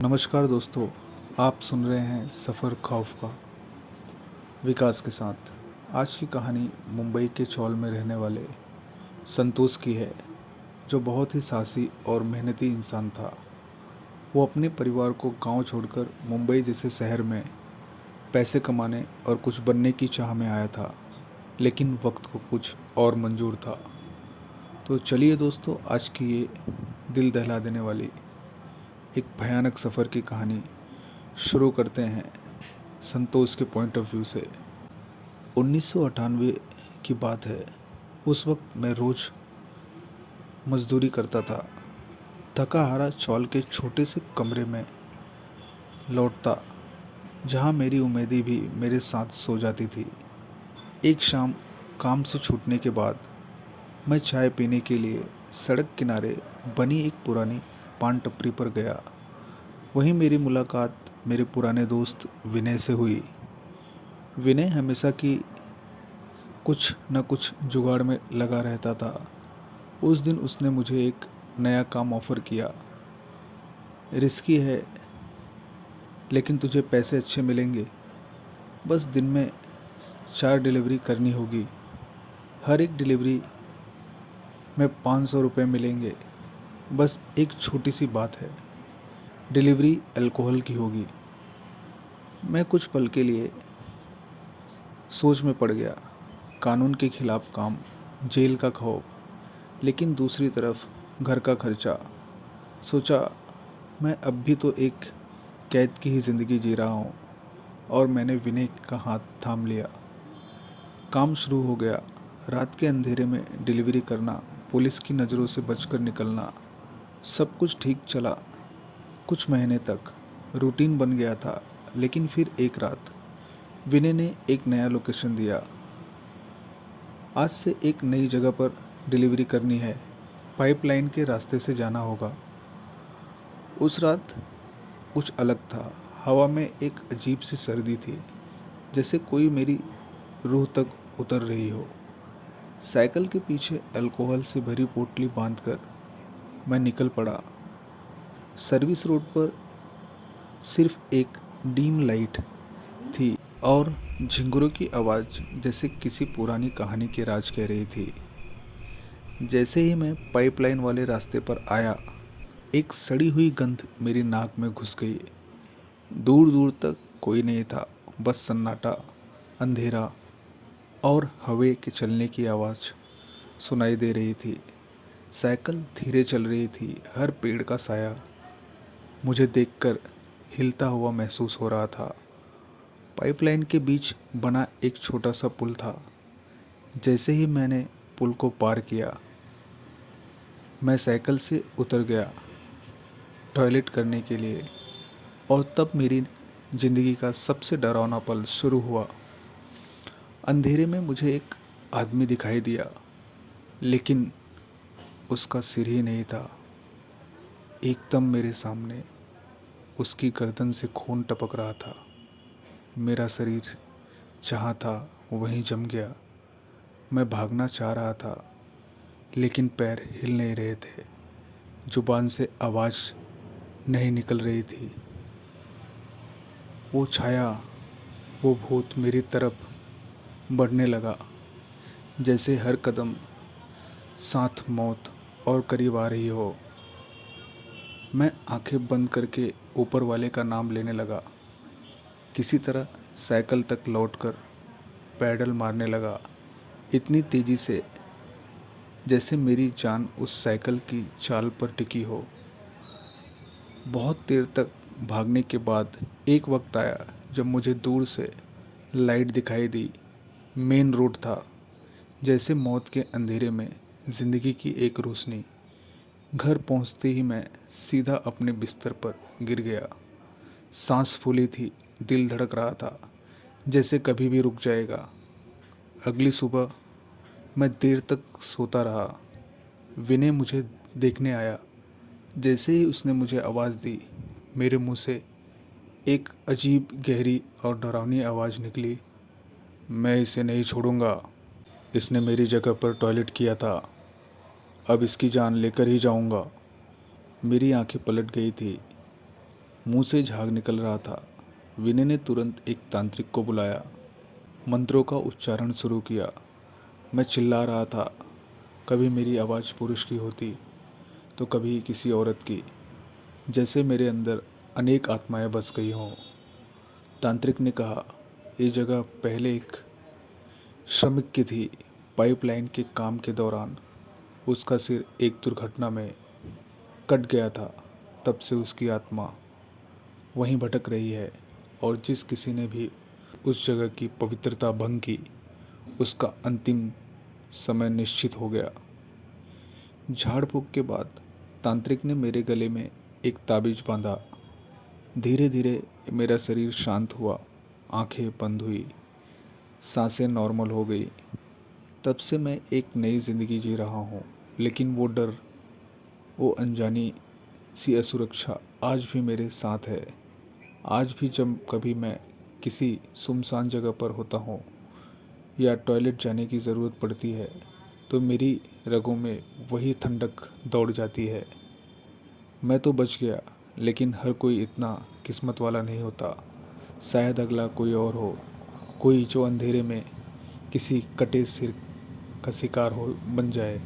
नमस्कार दोस्तों, आप सुन रहे हैं सफ़र खौफ का विकास के साथ। आज की कहानी मुंबई के चौल में रहने वाले संतोष की है, जो बहुत ही साहसी और मेहनती इंसान था। वो अपने परिवार को गांव छोड़कर मुंबई जैसे शहर में पैसे कमाने और कुछ बनने की चाह में आया था, लेकिन वक्त को कुछ और मंजूर था। तो चलिए दोस्तों, आज की ये दिल दहला देने वाली एक भयानक सफ़र की कहानी शुरू करते हैं संतोष के पॉइंट ऑफ व्यू से। 1998 की बात है। उस वक्त मैं रोज़ मजदूरी करता था। थका हारा चौल के छोटे से कमरे में लौटता, जहाँ मेरी उम्मीदें भी मेरे साथ सो जाती थी। एक शाम काम से छूटने के बाद मैं चाय पीने के लिए सड़क किनारे बनी एक पुरानी पान टपरी पर गया। वहीं मेरी मुलाकात मेरे पुराने दोस्त विनय से हुई। विनय हमेशा की कुछ न कुछ जुगाड़ में लगा रहता था। उस दिन उसने मुझे एक नया काम ऑफ़र किया। रिस्की है, लेकिन तुझे पैसे अच्छे मिलेंगे। बस दिन में 4 डिलीवरी करनी होगी। हर एक डिलीवरी में 500 रुपये मिलेंगे। बस एक छोटी सी बात है, डिलीवरी अल्कोहल की होगी। मैं कुछ पल के लिए सोच में पड़ गया। कानून के खिलाफ काम, जेल का खौफ, लेकिन दूसरी तरफ घर का खर्चा। सोचा, मैं अब भी तो एक कैद की ही ज़िंदगी जी रहा हूँ। और मैंने विनय का हाथ थाम लिया। काम शुरू हो गया। रात के अंधेरे में डिलीवरी करना, पुलिस की नज़रों से बचकर निकलना, सब कुछ ठीक चला कुछ महीने तक। रूटीन बन गया था। लेकिन फिर एक रात विनय ने एक नया लोकेशन दिया। आज से एक नई जगह पर डिलीवरी करनी है, पाइपलाइन के रास्ते से जाना होगा। उस रात कुछ अलग था। हवा में एक अजीब सी सर्दी थी, जैसे कोई मेरी रूह तक उतर रही हो। साइकिल के पीछे अल्कोहल से भरी पोटली बांधकर मैं निकल पड़ा। सर्विस रोड पर सिर्फ एक डीम लाइट थी और झिंगुरों की आवाज़ जैसे किसी पुरानी कहानी के राज कह रही थी। जैसे ही मैं पाइपलाइन वाले रास्ते पर आया, एक सड़ी हुई गंध मेरी नाक में घुस गई। दूर दूर तक कोई नहीं था, बस सन्नाटा, अंधेरा और हवा के चलने की आवाज़ सुनाई दे रही थी। साइकिल धीरे चल रही थी। हर पेड़ का साया मुझे देखकर हिलता हुआ महसूस हो रहा था। पाइपलाइन के बीच बना एक छोटा सा पुल था। जैसे ही मैंने पुल को पार किया, मैं साइकिल से उतर गया टॉयलेट करने के लिए। और तब मेरी ज़िंदगी का सबसे डरावना पल शुरू हुआ। अंधेरे में मुझे एक आदमी दिखाई दिया, लेकिन उसका सिर ही नहीं था। एकदम मेरे सामने उसकी गर्दन से खून टपक रहा था। मेरा शरीर जहाँ था वहीं जम गया। मैं भागना चाह रहा था, लेकिन पैर हिल नहीं रहे थे। जुबान से आवाज़ नहीं निकल रही थी। वो छाया, वो भूत मेरी तरफ बढ़ने लगा, जैसे हर कदम साथ मौत और करीब आ रही हो। मैं आंखें बंद करके ऊपर वाले का नाम लेने लगा। किसी तरह साइकिल तक लौटकर पैडल मारने लगा, इतनी तेज़ी से जैसे मेरी जान उस साइकिल की चाल पर टिकी हो। बहुत देर तक भागने के बाद एक वक्त आया जब मुझे दूर से लाइट दिखाई दी। मेन रोड था, जैसे मौत के अंधेरे में ज़िंदगी की एक रोशनी। घर पहुंचते ही मैं सीधा अपने बिस्तर पर गिर गया। सांस फूली थी, दिल धड़क रहा था जैसे कभी भी रुक जाएगा। अगली सुबह मैं देर तक सोता रहा। विनय मुझे देखने आया। जैसे ही उसने मुझे आवाज़ दी, मेरे मुंह से एक अजीब गहरी और डरावनी आवाज़ निकली, मैं इसे नहीं छोड़ूंगा। इसने मेरी जगह पर टॉयलेट किया था, अब इसकी जान लेकर ही जाऊंगा। मेरी आंखें पलट गई थी। मुंह से झाग निकल रहा था। विनय ने तुरंत एक तांत्रिक को बुलाया, मंत्रों का उच्चारण शुरू किया। मैं चिल्ला रहा था। कभी मेरी आवाज़ पुरुष की होती तो कभी किसी औरत की, जैसे मेरे अंदर अनेक आत्माएं बस गई हों। तांत्रिक ने कहा, ये जगह पहले एक श्रमिक की थी। पाइपलाइन के काम के दौरान उसका सिर एक दुर्घटना में कट गया था। तब से उसकी आत्मा वहीं भटक रही है, और जिस किसी ने भी उस जगह की पवित्रता भंग की, उसका अंतिम समय निश्चित हो गया। झाड़ फूक के बाद तांत्रिक ने मेरे गले में एक ताबीज बांधा। धीरे धीरे मेरा शरीर शांत हुआ, आंखें बंद हुई, सांसें नॉर्मल हो गई। तब से मैं एक नई ज़िंदगी जी रहा हूँ। लेकिन वो डर, वो अनजानी सी असुरक्षा आज भी मेरे साथ है। आज भी जब कभी मैं किसी सुनसान जगह पर होता हूँ या टॉयलेट जाने की ज़रूरत पड़ती है, तो मेरी रगों में वही ठंडक दौड़ जाती है। मैं तो बच गया, लेकिन हर कोई इतना किस्मत वाला नहीं होता। शायद अगला कोई और हो, कोई जो अंधेरे में किसी कटे सिर का शिकार हो बन जाए।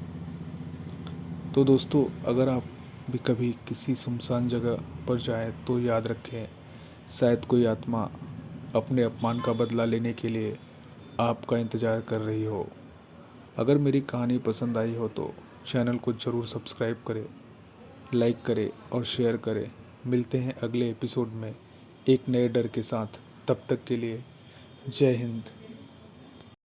तो दोस्तों, अगर आप भी कभी किसी सुनसान जगह पर जाएं तो याद रखें, शायद कोई आत्मा अपने अपमान का बदला लेने के लिए आपका इंतज़ार कर रही हो। अगर मेरी कहानी पसंद आई हो तो चैनल को ज़रूर सब्सक्राइब करें, लाइक करें और शेयर करें। मिलते हैं अगले एपिसोड में एक नए डर के साथ। तब तक के लिए जय हिंद।